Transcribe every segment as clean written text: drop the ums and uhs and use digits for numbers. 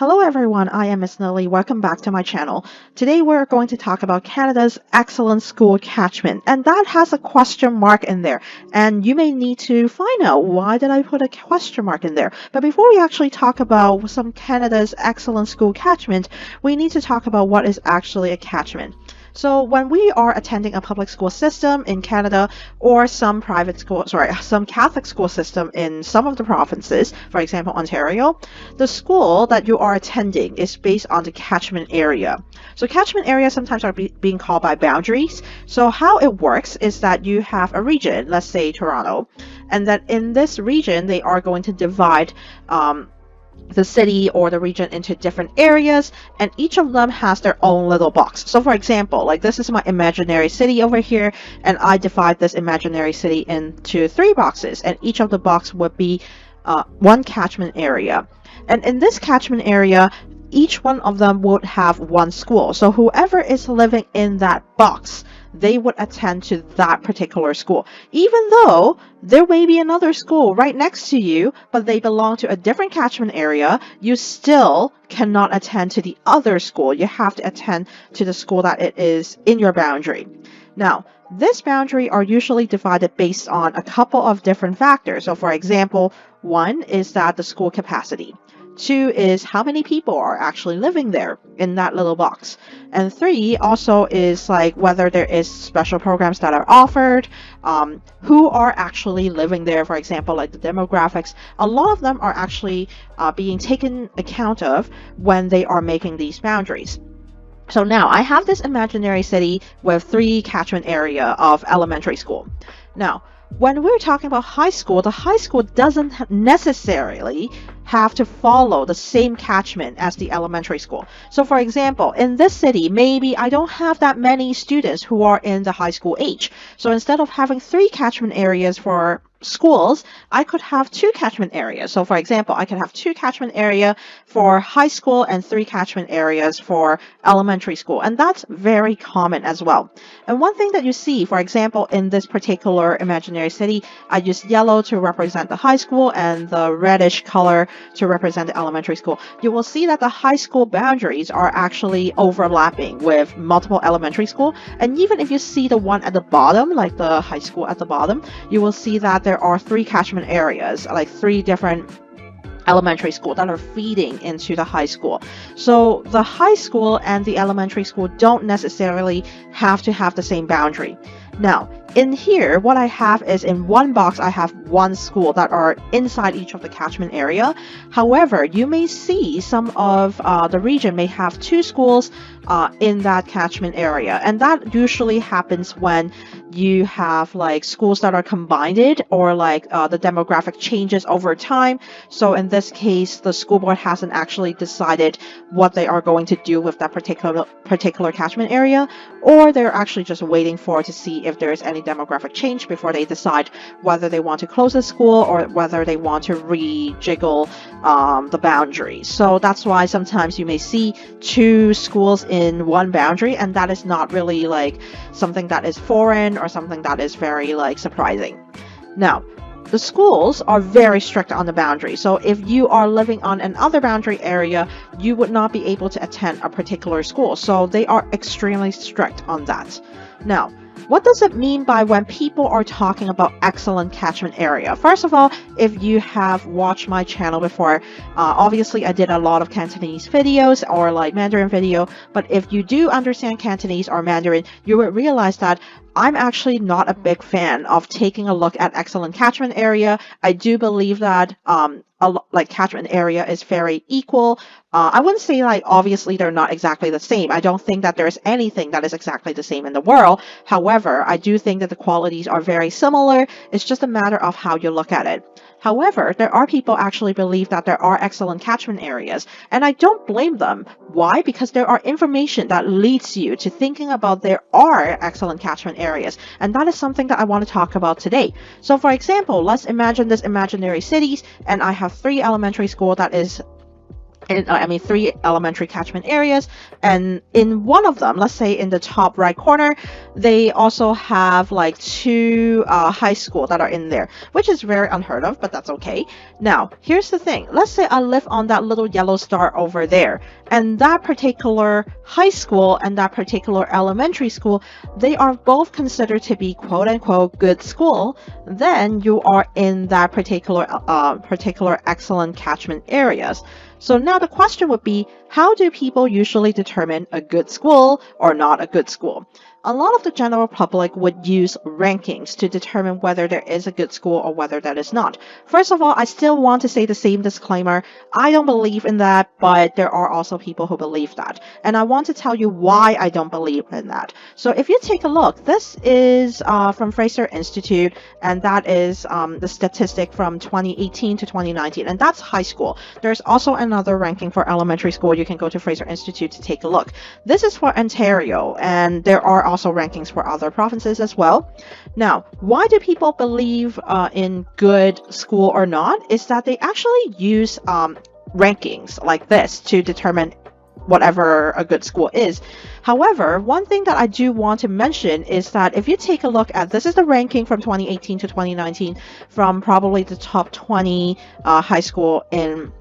Hello everyone, I am Miss Lily. Welcome back to my channel. Today we're going to talk about Canada's excellent school catchment, and that has a question mark in there. And you may need to find out why did I put a question mark in there. But before we actually talk about some Canada's excellent school catchment, we need to talk about what is actually a catchment. So when we are attending a public school system in Canada or some Catholic school system in some of the provinces, for example, Ontario, the school that you are attending is based on the catchment area. So catchment areas sometimes are being called by boundaries. So how it works is that you have a region, let's say Toronto, and that in this region, they are going to divide the city or the region into different areas, and each of them has their own little box. So for example, like this is my imaginary city over here, and I divide this imaginary city into 3 boxes, and each of the box would be one catchment area. And in this catchment area, each one of them would have one school. So whoever is living in that box, they would attend to that particular school. Even though there may be another school right next to you, but they belong to a different catchment area, you still cannot attend to the other school. You have to attend to the school that it is in your boundary. Now, this boundary are usually divided based on a couple of different factors. So for example, 1 is that the school capacity. 2 is how many people are actually living there in that little box. And 3 also is like whether there is special programs that are offered, who are actually living there, for example, like the demographics. A lot of them are actually being taken account of when they are making these boundaries. So now I have this imaginary city with 3 catchment area of elementary school. Now, when we're talking about high school, the high school doesn't necessarily have to follow the same catchment as the elementary school. So for example, in this city, maybe I don't have that many students who are in the high school age. So instead of having 3 catchment areas for schools, I could have 2 catchment areas. So for example, I could have 2 catchment area for high school and 3 catchment areas for elementary school. And that's very common as well. And one thing that you see, for example, in this particular imaginary city, I used yellow to represent the high school and the reddish color to represent the elementary school. You will see that the high school boundaries are actually overlapping with multiple elementary school. And even if you see the one at the bottom, like the high school at the bottom, you will see that there are 3 catchment areas, like 3 different elementary school that are feeding into the high school. So the high school and the elementary school don't necessarily have to have the same boundary. Now, in here, what I have is in one box, I have 1 school that are inside each of the catchment area. However, you may see some of the region may have 2 schools in that catchment area. And that usually happens when you have like schools that are combined or like the demographic changes over time. So in this case, the school board hasn't actually decided what they are going to do with that particular catchment area, or they're actually just waiting to see if there's any demographic change before they decide whether they want to close the school or whether they want to rejiggle the boundaries. So that's why sometimes you may see 2 schools in one boundary, and that is not really like something that is foreign or something that is very like surprising. Now, the schools are very strict on the boundary. So if you are living on another boundary area, you would not be able to attend a particular school. So they are extremely strict on that. Now, what does it mean by when people are talking about excellent catchment area? First of all, if you have watched my channel before, obviously I did a lot of Cantonese videos or like Mandarin video, but if you do understand Cantonese or Mandarin, you would realize that I'm actually not a big fan of taking a look at excellent catchment area. I do believe that like catchment area is very equal. I wouldn't say like obviously they're not exactly the same. I don't think that there's anything that is exactly the same in the world. However, I do think that the qualities are very similar. It's just a matter of how you look at it. However, there are people actually believe that there are excellent catchment areas, and I don't blame them. Why? Because there are information that leads you to thinking about there are excellent catchment areas, and that is something that I want to talk about today. So for example, let's imagine this imaginary cities, and I have 3 elementary school that is three elementary catchment areas, and in one of them, let's say in the top right corner, they also have like two high school that are in there, which is very unheard of, but that's okay. Now, here's the thing. Let's say I live on that little yellow star over there, and that particular high school and that particular elementary school, they are both considered to be quote-unquote good school. Then you are in that particular excellent catchment areas. So now the question would be, how do people usually determine a good school or not a good school? A lot of the general public would use rankings to determine whether there is a good school or whether that is not. First of all, I still want to say the same disclaimer. I don't believe in that, but there are also people who believe that. And I want to tell you why I don't believe in that. So if you take a look, this is from Fraser Institute, and that is the statistic from 2018 to 2019, and that's high school. There's also another ranking for elementary school. You can go to Fraser Institute to take a look. This is for Ontario, and there are also rankings for other provinces as well. Now, why do people believe in good school or not? Is that they actually use rankings like this to determine whatever a good school is. However, one thing that I do want to mention is that if you take a look at, this is the ranking from 2018 to 2019 from probably the top 20 high school in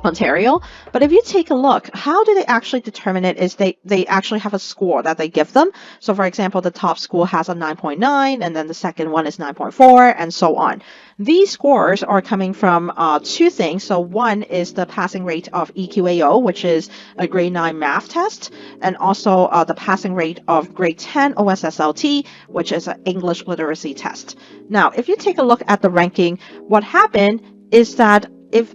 Ontario. But if you take a look, how do they actually determine it is they actually have a score that they give them. So for example, the top school has a 9.9, and then the second one is 9.4, and so on. These scores are coming from two things. So one is the passing rate of EQAO, which is a grade 9 math test, and also the passing rate of grade 10 OSSLT, which is an English literacy test. Now, if you take a look at the ranking, what happened is that if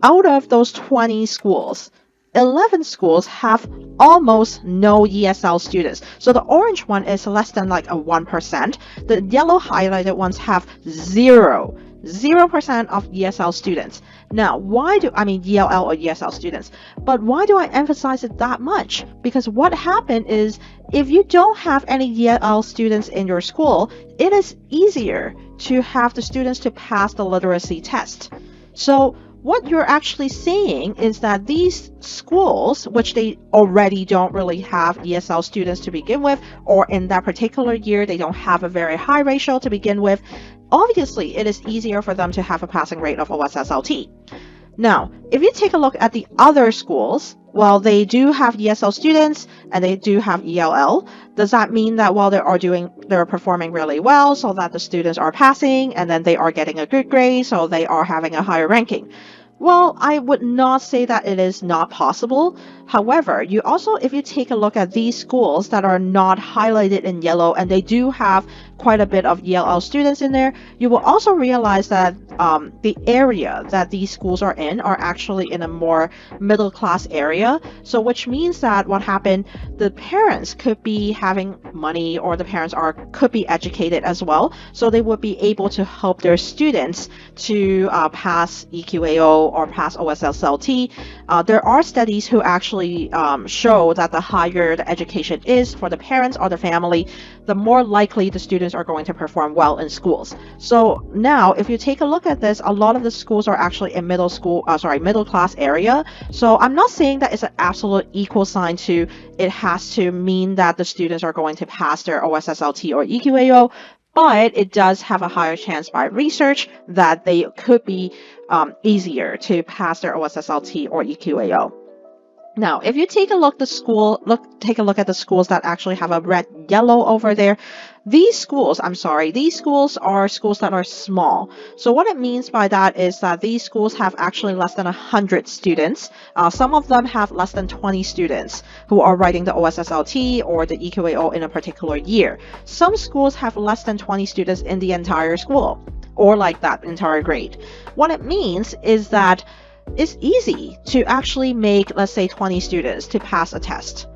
out of those 20 schools, 11 schools have almost no ESL students. So the orange one is less than like a 1%. The yellow highlighted ones have 0% of ESL students. Now, ELL or ESL students. But why do I emphasize it that much? Because what happened is, if you don't have any ELL students in your school, it is easier to have the students to pass the literacy test. So what you're actually seeing is that these schools, which they already don't really have ESL students to begin with, or in that particular year, they don't have a very high ratio to begin with, obviously it is easier for them to have a passing rate of OSSLT. Now, if you take a look at the other schools, well, they do have ESL students and they do have ELL. Does that mean that while they're performing really well, so that the students are passing and then they are getting a good grade, so they are having a higher ranking? Well, I would not say that it is not possible. However, if you take a look at these schools that are not highlighted in yellow and they do have quite a bit of ELL students in there, you will also realize that the area that these schools are in are actually in a more middle class area. So which means that what happened, the parents could be having money, or the parents could be educated as well. So they would be able to help their students to pass EQAO or pass OSSLT. There are studies who actually show that the higher the education is for the parents or the family, the more likely the students are going to perform well in schools. So now, if you take a look at this, a lot of the schools are actually in middle class area. So I'm not saying that it's an absolute equal sign to it has to mean that the students are going to pass their OSSLT or EQAO, but it does have a higher chance by research that they could be easier to pass their OSSLT or EQAO. Now, if you take a look at the schools that actually have a red yellow over there, these schools are schools that are small. So what it means by that is that these schools have actually less than 100 students. Some of them have less than 20 students who are writing the OSSLT or the EQAO in a particular year. Some schools have less than 20 students in the entire school, or like that entire grade. What it means is that it's easy to actually make, let's say, 20 students to pass a test.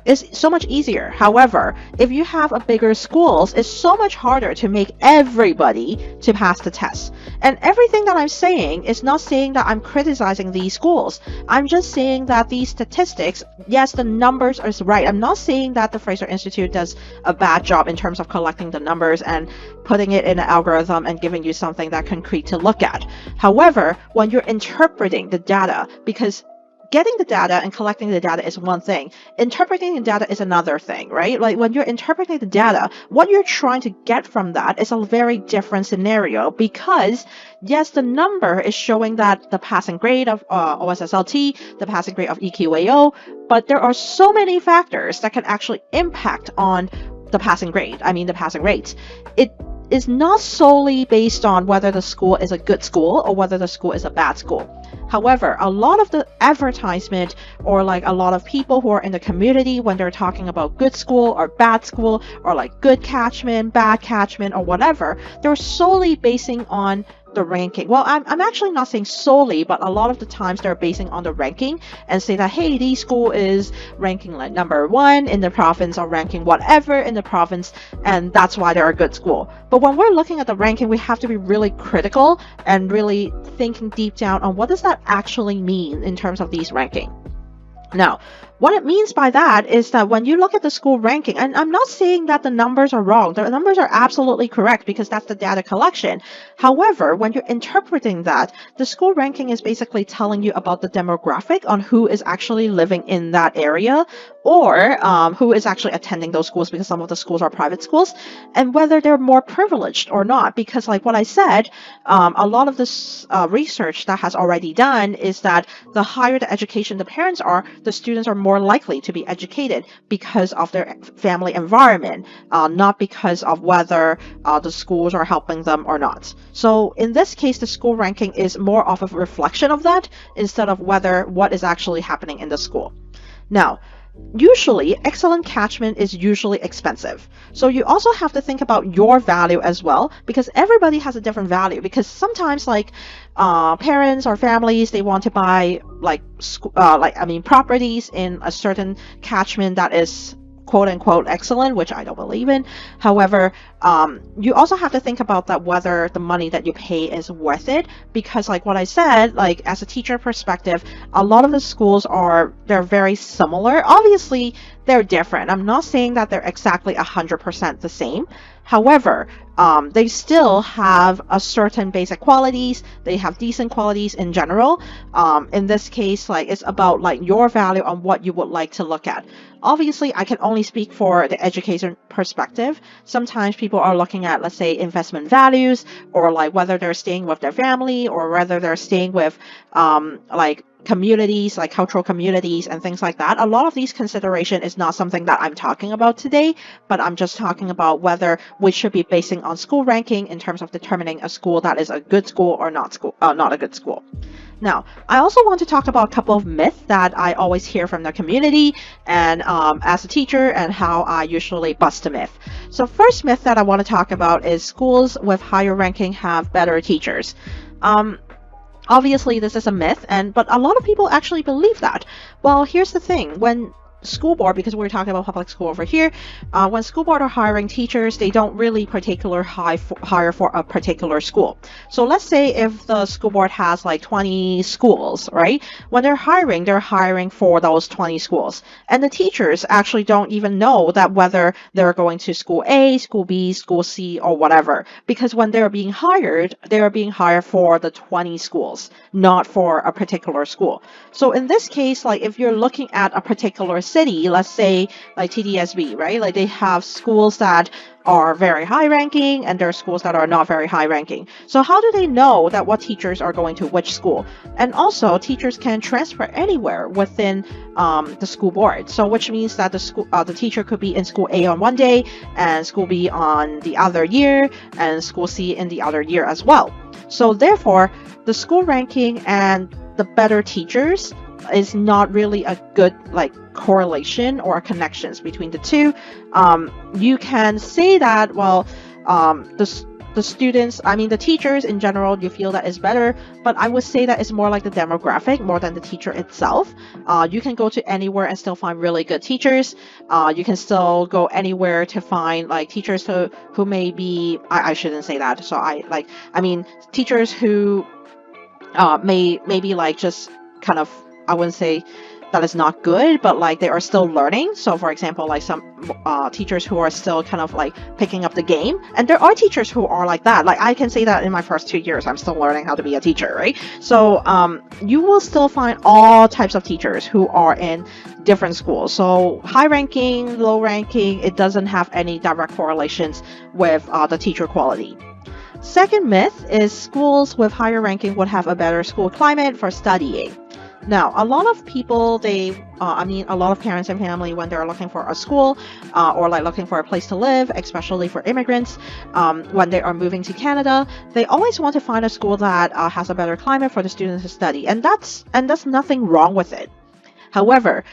It's so much easier. However, if you have a bigger schools, it's so much harder to make everybody to pass the test. And everything that I'm saying is not saying that I'm criticizing these schools. I'm just saying that these statistics, yes, the numbers are right. I'm not saying that the Fraser Institute does a bad job in terms of collecting the numbers and putting it in an algorithm and giving you something that concrete to look at. However, when you're interpreting the data, because getting the data and collecting the data is one thing. Interpreting the data is another thing, right? Like when you're interpreting the data, what you're trying to get from that is a very different scenario because, yes, the number is showing that the passing grade of OSSLT, the passing grade of EQAO, but there are so many factors that can actually impact on the passing grade, the passing rates. It is not solely based on whether the school is a good school or whether the school is a bad school. However, a lot of the advertisement or like a lot of people who are in the community when they're talking about good school or bad school or like good catchment, bad catchment or whatever, they're solely basing on the ranking. Well, I'm actually not saying solely, but a lot of the times they're basing on the ranking and say that, hey, this school is ranking like number 1 in the province or ranking whatever in the province, and that's why they're a good school. But when we're looking at the ranking, we have to be really critical and really thinking deep down on what does that actually mean in terms of these ranking. Now, what it means by that is that when you look at the school ranking, and I'm not saying that the numbers are wrong, the numbers are absolutely correct because that's the data collection. However, when you're interpreting that, the school ranking is basically telling you about the demographic on who is actually living in that area or who is actually attending those schools because some of the schools are private schools and whether they're more privileged or not. Because like what I said, a lot of this research that has already done is that the higher the education the parents are, the students are more likely to be educated because of their family environment, not because of whether the schools are helping them or not. So in this case, the school ranking is more of a reflection of that instead of what is actually happening in the school. Now, usually, excellent catchment is usually expensive. So you also have to think about your value as well because everybody has a different value because sometimes like parents or families, they want to buy properties in a certain catchment that is quote unquote excellent, which I don't believe in. However, you also have to think about that whether the money that you pay is worth it because like what I said, like as a teacher perspective, a lot of the schools they're very similar. Obviously, they're different. I'm not saying that they're exactly 100% the same. However, they still have a certain basic qualities. They have decent qualities in general. In this case, like it's about like your value on what you would like to look at. Obviously, I can only speak for the education perspective. Sometimes people are looking at, let's say, investment values or like whether they're staying with their family or whether they're staying with like communities, like cultural communities and things like that. A lot of these consideration is not something that I'm talking about today, but I'm just talking about whether we should be basing on school ranking in terms of determining a school that is a good school or not a good school. Now, I also want to talk about a couple of myths that I always hear from the community and as a teacher and how I usually bust a myth. So first myth that I want to talk about is schools with higher ranking have better teachers. Obviously, this is a myth, but a lot of people actually believe that. Well, here's the thing. When school board, because we're talking about public school over here, when school board are hiring teachers, they don't really hire for a particular school. So let's say if the school board has like 20 schools, right? When they're hiring for those 20 schools. And the teachers actually don't even know that whether they're going to school A, school B, school C, or whatever. Because when they're being hired for the 20 schools, not for a particular school. So in this case, like if you're looking at a particular city, let's say like TDSB, right? Like they have schools that are very high ranking and there are schools that are not very high ranking. So how do they know that what teachers are going to which school? And also teachers can transfer anywhere within the school board. So which means that the teacher could be in school A on one day and school B on the other year and school C in the other year as well. So therefore, the school ranking and the better teachers is not really a good like correlation or connections between the two. You can say that, well, the students, the teachers in general, you feel that is better, but I would say that it's more like the demographic more than the teacher itself. You can go to anywhere and still find really good teachers. You can still go anywhere to find like teachers who may be, I shouldn't say that. So teachers who maybe like just kind of, I wouldn't say that is not good, but like they are still learning. So for example, like some teachers who are still kind of like picking up the game, and there are teachers who are like that. Like I can say that in my first 2 years, I'm still learning how to be a teacher, right? So you will still find all types of teachers who are in different schools. So high ranking, low ranking, it doesn't have any direct correlations with the teacher quality. Second myth is schools with higher ranking would have a better school climate for studying. Now, a lot of people, a lot of parents and family, when they're looking for a school or like looking for a place to live, especially for immigrants, when they are moving to Canada, they always want to find a school that has a better climate for the students to study, and that's nothing wrong with it. However,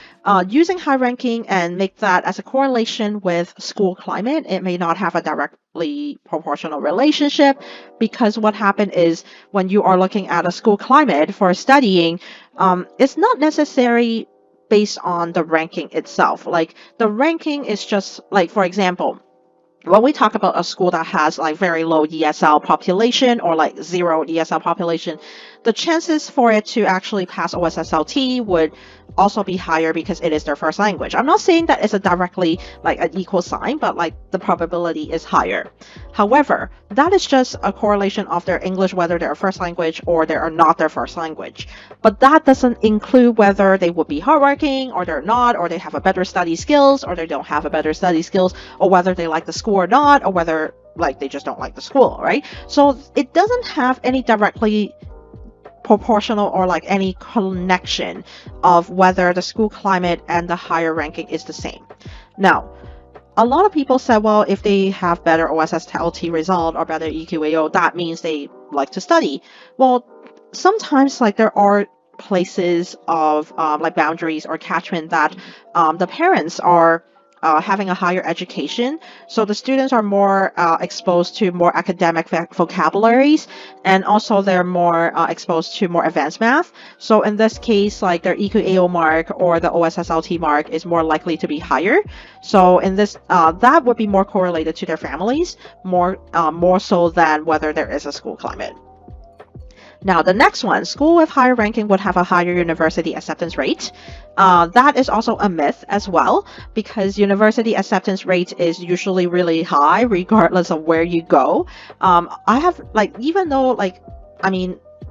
using high ranking and make that as a correlation with school climate, it may not have a directly proportional relationship, because what happened is when you are looking at a school climate for studying, it's not necessarily based on the ranking itself. Like the ranking is just like, for example, when we talk about a school that has like very low ESL population or like zero ESL population, the chances for it to actually pass OSSLT would also be higher because it is their first language. I'm not saying that it's a directly like an equal sign, but like the probability is higher. However, that is just a correlation of their English, whether they're first language or they are not their first language. But that doesn't include whether they would be hardworking or they're not, or they have a better study skills or they don't have a better study skills, or whether they like the school or not, or whether like they just don't like the school, right? So it doesn't have any directly proportional or like any connection of whether the school climate and the higher ranking is the same. Now, a lot of people said, well, if they have better OSSLT result or better EQAO, that means they like to study. Well, sometimes like there are places of like boundaries or catchment that the parents are having a higher education, so the students are more exposed to more academic vocabularies, and also they're more exposed to more advanced math. So in this case, like their EQAO mark or the OSSLT mark is more likely to be higher. So in this, that would be more correlated to their families, more so than whether there is a school climate. Now, the next one, school with higher ranking would have a higher university acceptance rate. That is also a myth as well, because university acceptance rate is usually really high regardless of where you go. I have even though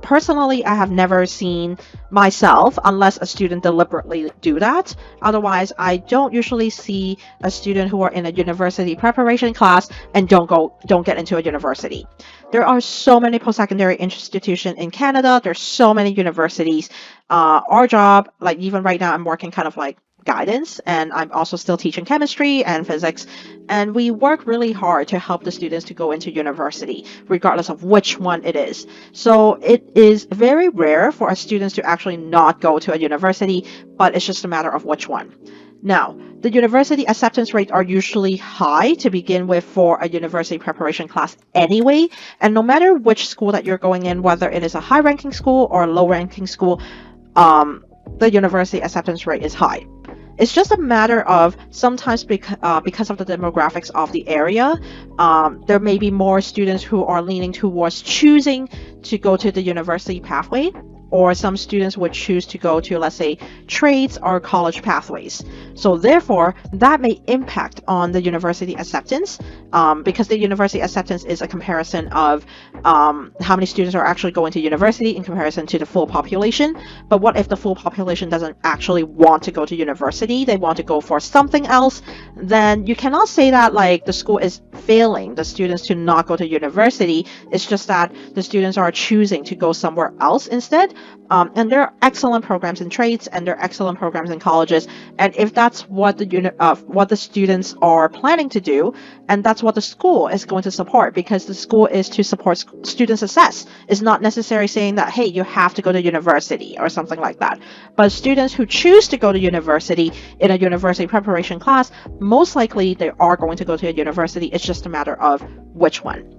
personally, I have never seen myself, unless a student deliberately do that. Otherwise, I don't usually see a student who are in a university preparation class and don't get into a university. There are so many post-secondary institutions in Canada. There's so many universities. Our job, like even right now, I'm working kind of like guidance, and I'm also still teaching chemistry and physics, and we work really hard to help the students to go into university regardless of which one it is. So it is very rare for our students to actually not go to a university, but it's just a matter of which one. Now, the university acceptance rates are usually high to begin with for a university preparation class anyway, and no matter which school that you're going in, whether it is a high ranking school or a low ranking school, the university acceptance rate is high. It's just a matter of sometimes because of the demographics of the area, there may be more students who are leaning towards choosing to go to the university pathway, or some students would choose to go to, let's say, trades or college pathways. So therefore, that may impact on the university acceptance, because the university acceptance is a comparison of how many students are actually going to university in comparison to the full population. But what if the full population doesn't actually want to go to university? They want to go for something else. Then you cannot say that like the school is failing the students to not go to university. It's just that the students are choosing to go somewhere else instead. And there are excellent programs in trades, and there are excellent programs in colleges. And if that's what the students are planning to do, and that's what the school is going to support, because the school is to support student success. It's not necessarily saying that, hey, you have to go to university or something like that. But students who choose to go to university in a university preparation class, most likely they are going to go to a university. It's just a matter of which one.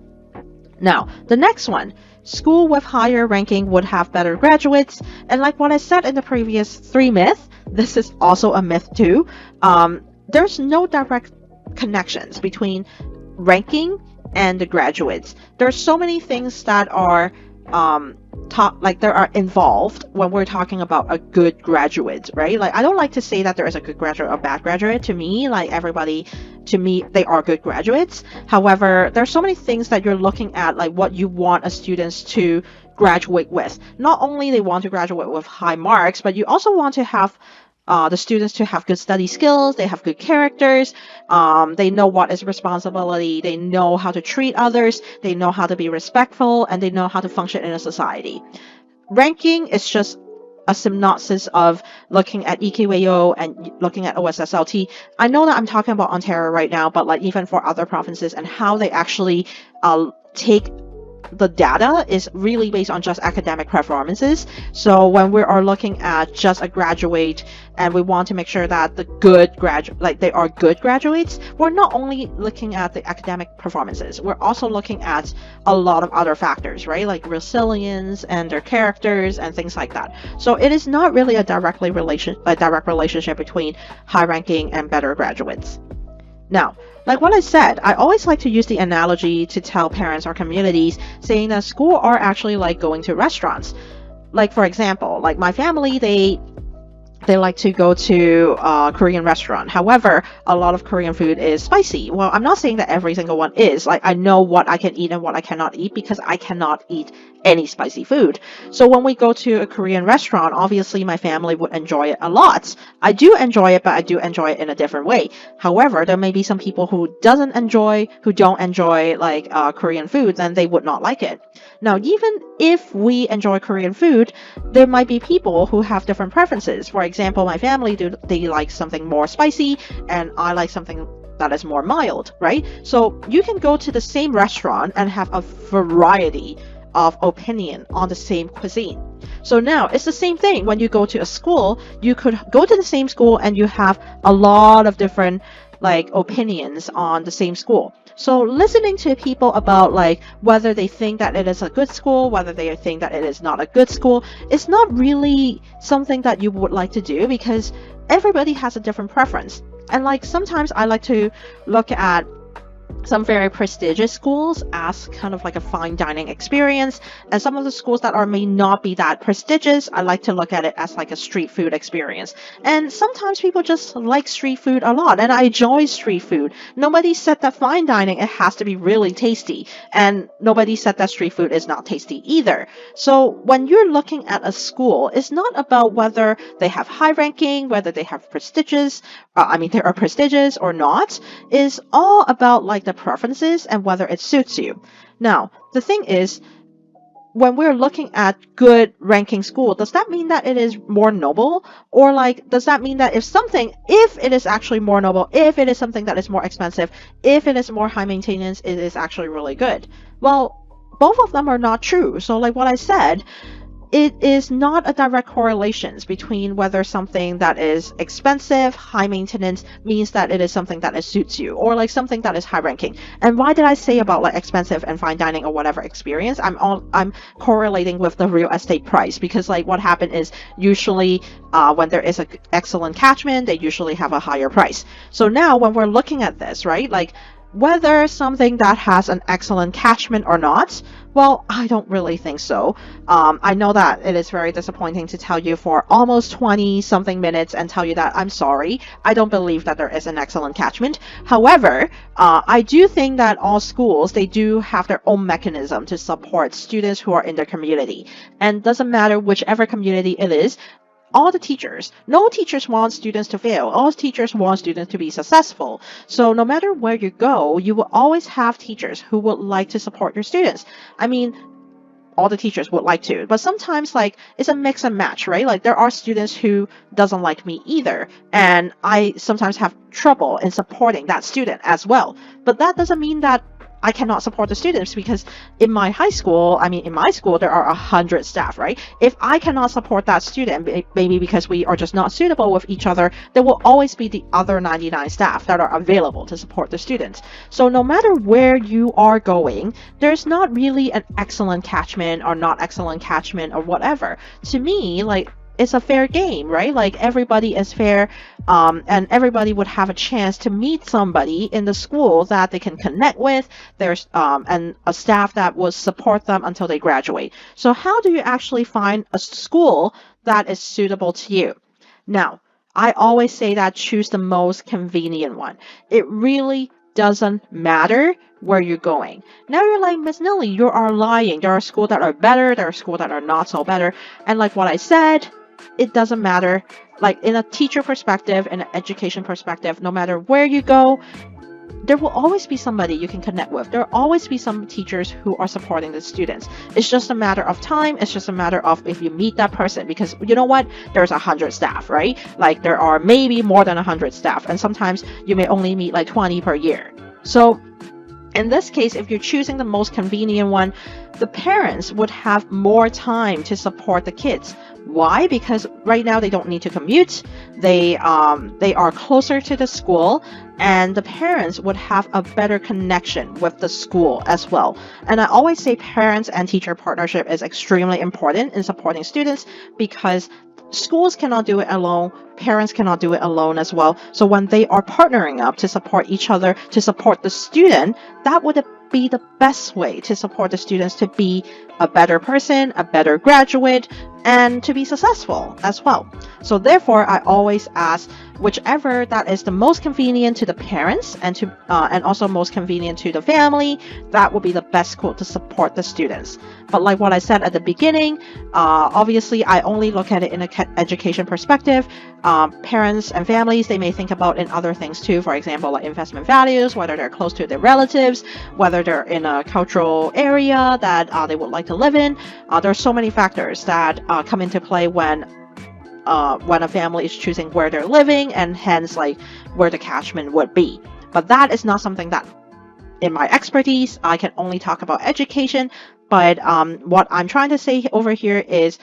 Now, the next one, school with higher ranking would have better graduates. And like what I said in the previous 3 myths, this is also a myth too. There's no direct connections between ranking and the graduates. There's so many things that are there are involved when we're talking about a good graduate, right? Like I don't like to say that there is a good graduate or bad graduate. To me, they are good graduates. However, there's so many things that you're looking at, like what you want a student to graduate with. Not only they want to graduate with high marks, but you also want to have the students to have good study skills, they have good characters, they know what is responsibility, they know how to treat others, they know how to be respectful, and they know how to function in a society. Ranking is just a synopsis of looking at EQAO and looking at OSSLT. I know that I'm talking about Ontario right now, but like even for other provinces and how they actually take the data is really based on just academic performances. So when we are looking at just a graduate and we want to make sure that they are good graduates, we're not only looking at the academic performances, we're also looking at a lot of other factors, right? Like resilience and their characters and things like that. So it is not really a direct relationship between high ranking and better graduates. Now, like what I said, I always like to use the analogy to tell parents or communities, saying that school are actually like going to restaurants. Like for example, like my family, they like to go to a Korean restaurant. However, a lot of Korean food is spicy. Well, I'm not saying that every single one is. Like I know what I can eat and what I cannot eat because I cannot eat any spicy food. So when we go to a Korean restaurant, obviously my family would enjoy it a lot. I do enjoy it, but I do enjoy it in a different way. However, there may be some people who don't enjoy like Korean food, then they would not like it. Now, even if we enjoy Korean food, there might be people who have different preferences. For example, my family, they like something more spicy, and I like something that is more mild, right? So you can go to the same restaurant and have a variety of opinion on the same cuisine. So now it's the same thing when you go to a school. You could go to the same school and you have a lot of different like opinions on the same school. So listening to people about like whether they think that it is a good school, whether they think that it is not a good school, it's not really something that you would like to do because everybody has a different preference. And like sometimes I like to look at some very prestigious schools as kind of like a fine dining experience, and some of the schools that may not be that prestigious, I like to look at it as like a street food experience. And sometimes people just like street food a lot, and I enjoy street food. Nobody said that fine dining it has to be really tasty, and nobody said that street food is not tasty either. So when you're looking at a school, it's not about whether they have high ranking, whether they have prestigious, they are prestigious or not. It's all about like the preferences and whether it suits you. Now, the thing is, when we're looking at good ranking school, does that mean that it is more noble? Or like, does that mean that if it is actually more noble, if it is something that is more expensive, if it is more high maintenance, it is actually really good? Well, both of them are not true. So like what I said, it is not a direct correlation between whether something that is expensive, high maintenance, means that it is something that suits you, or like something that is high ranking. And why did I say about like expensive and fine dining or whatever experience? I'm correlating with the real estate price, because like what happened is usually when there is an excellent catchment, they usually have a higher price. So now when we're looking at this, right, like whether something that has an excellent catchment or not, well, I don't really think so. I know that it is very disappointing to tell you for almost 20 something minutes and tell you that I'm sorry, I don't believe that there is an excellent catchment. However, I do think that all schools, they do have their own mechanism to support students who are in their community. And doesn't matter whichever community it is, no teachers want students to fail. All teachers want students to be successful. So no matter where you go, you will always have teachers who would like to support your students. I mean, all the teachers would like to, but sometimes like it's a mix and match, right? Like there are students who doesn't like me either, and I sometimes have trouble in supporting that student as well. But that doesn't mean that I cannot support the students, because in my school, there are 100 staff, right? If I cannot support that student, maybe because we are just not suitable with each other, there will always be the other 99 staff that are available to support the students. So no matter where you are going, there's not really an excellent catchment or not excellent catchment or whatever. To me, like, it's a fair game, right? Like everybody is fair, and everybody would have a chance to meet somebody in the school that they can connect with. There's and a staff that will support them until they graduate. So how do you actually find a school that is suitable to you? Now, I always say that choose the most convenient one. It really doesn't matter where you're going. Now you're like, Miss Nelly, you are lying. There are schools that are better, there are schools that are not so better. And like what I said, it doesn't matter. Like in a teacher perspective, in an education perspective, no matter where you go, there will always be somebody you can connect with. There will always be some teachers who are supporting the students. It's just a matter of time. It's just a matter of if you meet that person, because you know what? There's 100 staff, right? Like there are maybe more than 100 staff, and sometimes you may only meet like 20 per year. So in this case, if you're choosing the most convenient one, the parents would have more time to support the kids. Why? Because right now they don't need to commute. They are closer to the school, and the parents would have a better connection with the school as well. And I always say parents and teacher partnership is extremely important in supporting students, because schools cannot do it alone. Parents cannot do it alone as well. So when they are partnering up to support each other, to support the student, that would be the best way to support the students to be a better person, a better graduate, and to be successful as well. So therefore, I always ask whichever that is the most convenient to the parents and also most convenient to the family, that will be the best school to support the students. But like what I said at the beginning, obviously I only look at it in an education perspective. Parents and families, they may think about in other things too. For example, like investment values, whether they're close to their relatives, whether they're in a cultural area that they would like to live in. There are so many factors that come into play when a family is choosing where they're living, and hence like where the catchment would be. But that is not something that in my expertise. I can only talk about education. But what I'm trying to say over here is,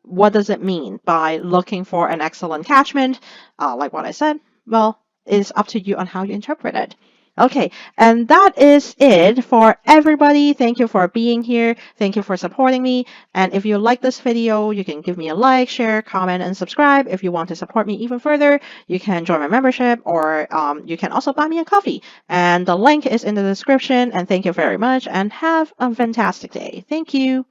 what does it mean by looking for an excellent catchment? Like what I said, well, it's up to you on how you interpret it. Okay, and that is it for everybody. Thank you for being here. Thank you for supporting me. And if you like this video, you can give me a like, share, comment, and subscribe. If you want to support me even further, you can join my membership, or you can also buy me a coffee. And the link is in the description. And thank you very much, and have a fantastic day. Thank you.